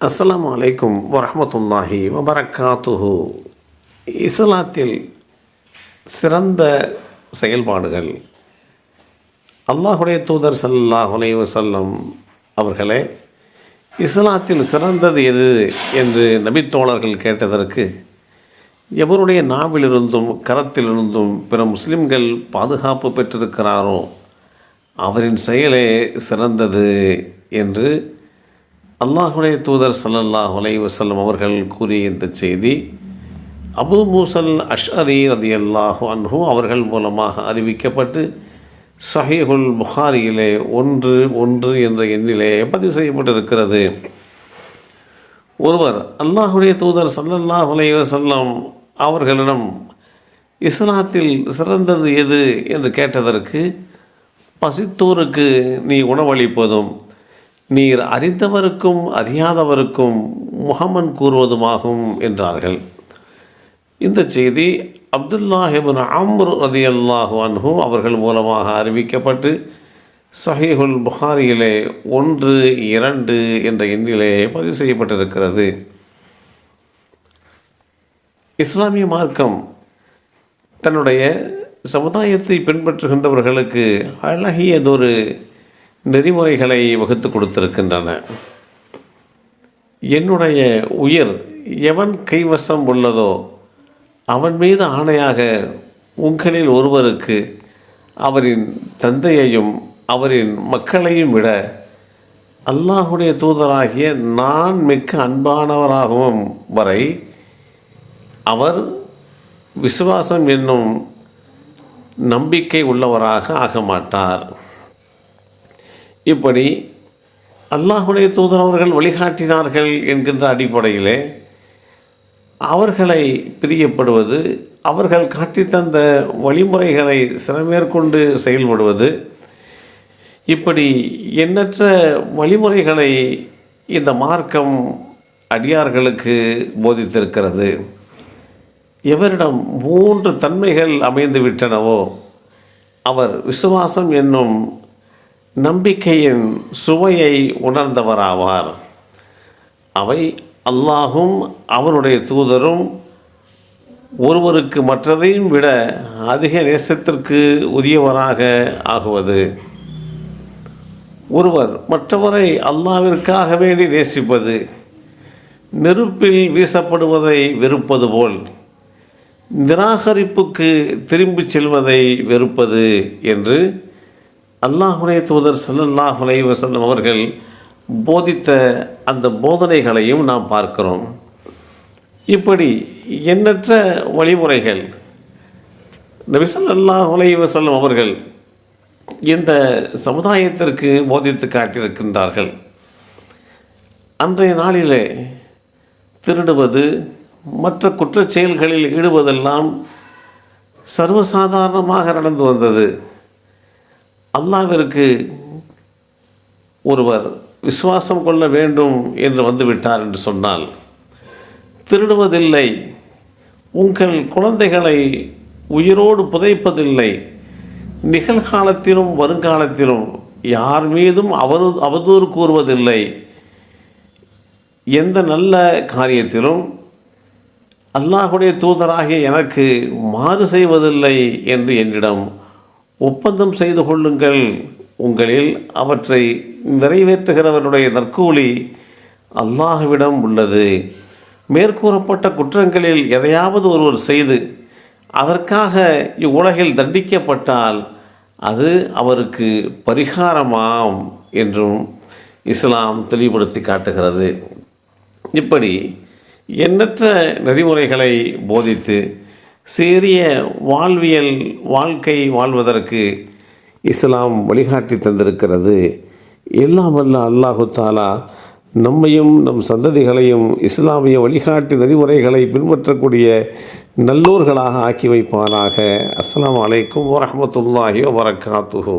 அஸ்ஸலாமு அலைக்கும் வரஹ்மத்துல்லாஹி வபரக்காத்துஹு. இஸ்லாத்தில் சிறந்த செயல்பாடுகள். அல்லாஹுடைய தூதர் ஸல்லல்லாஹு அலைஹி வஸல்லம் அவர்களே, இஸ்லாத்தில் சிறந்தது எது என்று நபித்தோழர்கள் கேட்டதற்கு, எவருடைய நாவிலிருந்தும் கரத்திலிருந்தும் பிற முஸ்லிம்கள் பாதுகாப்பு பெற்றிருக்கிறாரோ அவரின் செயலே சிறந்தது என்று அல்லாஹுடைய தூதர் ஸல்லல்லாஹு அலைஹி வஸல்லம் அவர்கள் கூறிய இந்த செய்தி அபூ மூஸல் அஷ்அரி ரலியல்லாஹு அன்ஹு அவர்கள் மூலமாக அறிவிக்கப்பட்டு ஸஹீஹுல் புகாரியிலே 1 என்ற எண்ணிலே பதிவு செய்யப்பட்டிருக்கிறது. ஒருவர் அல்லாஹுடைய தூதர் ஸல்லல்லாஹு அலைஹி வஸல்லம் அவர்களிடம் இஸ்லாத்தில் சிறந்தது எது என்று கேட்டதற்கு, பசித்தோருக்கு நீ உணவளிப்பதும் நீர் அறிந்தவருக்கும் அறியாதவருக்கும் முஹம்மன் கூறுவதுமாகும் என்றார்கள். இந்த செய்தி அப்துல்லாஹ் இப்னு அம்ர் ரலியல்லாஹு அன்ஹு அவர்கள் மூலமாக அறிவிக்கப்பட்டு ஸஹீஹுல் புகாரியிலே 1 என்ற எண்ணிலே பதிவு செய்யப்பட்டிருக்கிறது. இஸ்லாமிய மார்க்கம் தன்னுடைய சமுதாயத்தை பின்பற்றுகின்றவர்களுக்கு அழகியதொரு நெறிமுறைகளை வகுத்து கொடுத்திருக்கின்றன. என்னுடைய உயிர் எவன் கைவசம் உள்ளதோ அவன் மீது ஆணையாக உங்களில் ஒருவருக்கு அவரின் தந்தையையும் அவரின் மக்களையும் விட அல்லாஹுடைய தூதராகிய நான் மிக்க அன்பானவராகவும் வரை அவர் விசுவாசம் என்னும் நம்பிக்கை உள்ளவராக ஆக மாட்டார். இப்படி அல்லாஹுடைய தூதர் அவர்கள் வழிகாட்டினார்கள் என்கின்ற அடிப்படையிலே அவர்களை பிரியப்படுவது, அவர்கள் காட்டித்தந்த வழிமுறைகளை சிறமேற்கொண்டு செயல்படுவது, இப்படி எண்ணற்ற வழிமுறைகளை இந்த மார்க்கம் அடியார்களுக்கு போதித்திருக்கிறது. எவரிடம் 3 தன்மைகள் அமைந்து விட்டனவோ அவர் விசுவாசம் என்னும் நம்பிக்கையின் சுவையை உணர்ந்தவராவார். அவை அல்லாஹும் அவனுடைய தூதரும் ஒருவருக்கு மற்றதையும் விட அதிக நேசத்திற்கு உரியவராக ஆகுவது, ஒருவர் மற்றவரை அல்லாஹ்விற்காக வேண்டி நேசிப்பது, நெருப்பில் வீசப்படுவதை வெறுப்பது போல் நிராகரிப்புக்கு திரும்பிச் செல்வதை வெறுப்பது என்று அல்லாஹுடைய தூதர் ஸல்லல்லாஹு அலைஹி வஸல்லம் அவர்கள் போதித்த அந்த போதனைகளையும் நாம் பார்க்கிறோம். இப்படி எண்ணற்ற வழிமுறைகள் நபி ஸல்லல்லாஹு அலைஹி வஸல்லம் அவர்கள் இந்த சமுதாயத்திற்கு போதித்து காட்டியிருக்கின்றார்கள். அன்றைய நாளிலே திருடுவது, மற்ற குற்றச் செயல்களில் ஈடுபதெல்லாம் சர்வசாதாரணமாக நடந்து வந்தது. அல்லாஹ்விற்கு ஒருவர் விசுவாசம் கொள்ள வேண்டும் என்று வந்துவிட்டார் என்று சொன்னால் திருடுவதில்லை, உங்கள் குழந்தைகளை உயிரோடு புதைப்பதில்லை, நிகழ்காலத்திலும் வருங்காலத்திலும் யார் மீதும் அவதூறு கூறுவதில்லை, எந்த நல்ல காரியத்திலும் அல்லாஹுடைய தூதராகிய எனக்கு மாறு செய்வதில்லை என்று என்னிடம் ஒப்பந்தம் செய்து கொள்ளுங்கள். உங்களில் அவற்றை நிறைவேற்றுகிறவருடைய நற்கூலி அல்லாஹ்விடம் உள்ளது. மேற்கூறப்பட்ட குற்றங்களில் எதையாவது ஒருவர் செய்து அதற்காக இவ்வுலகில் தண்டிக்கப்பட்டால் அது அவருக்கு பரிகாரமாம் என்றும் இஸ்லாம் தெளிவுபடுத்தி காட்டுகிறது. இப்படி எண்ணற்ற நெறிமுறைகளை போதித்து சீரிய வாழ்க்கை வாழ்வதற்கு இஸ்லாம் வழிகாட்டி தந்திருக்கிறது. எல்லாம் வல்ல அல்லாஹு தஆலா நம்மையும் நம் சந்ததிகளையும் இஸ்லாமிய வழிகாட்டி நெறிமுறைகளை பின்பற்றக்கூடிய நல்லோர்களாக ஆக்கி வைப்பாராக. அஸ்ஸலாமு அலைக்கும் வரஹ்மத்துல்லாஹி வபரக்காத்துஹு.